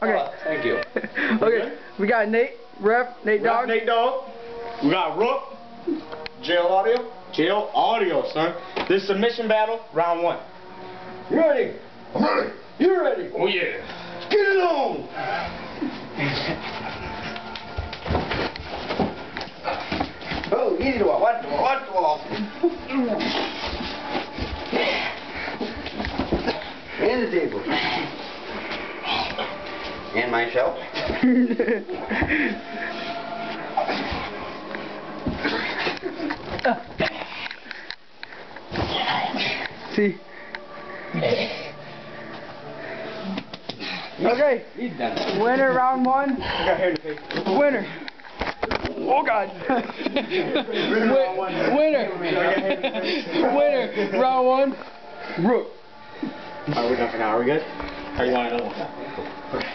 Okay. Thank you. Okay. We got Nate, Nate Dogg. Nate Dogg. We got Rook. Jail Audio. Jail Audio, son. This submission battle, round 1. You ready? I'm ready. You ready? Oh yeah. Get it on! Oh, easy to walk. What to walk? And the table. And myself. See. Okay. He's done. Winner round 1. I got hair in the face. Winner. Oh God. Winner. Winner. Round 1. Rook. Alright, we're done for now. Are we good? Or you want another one? Okay.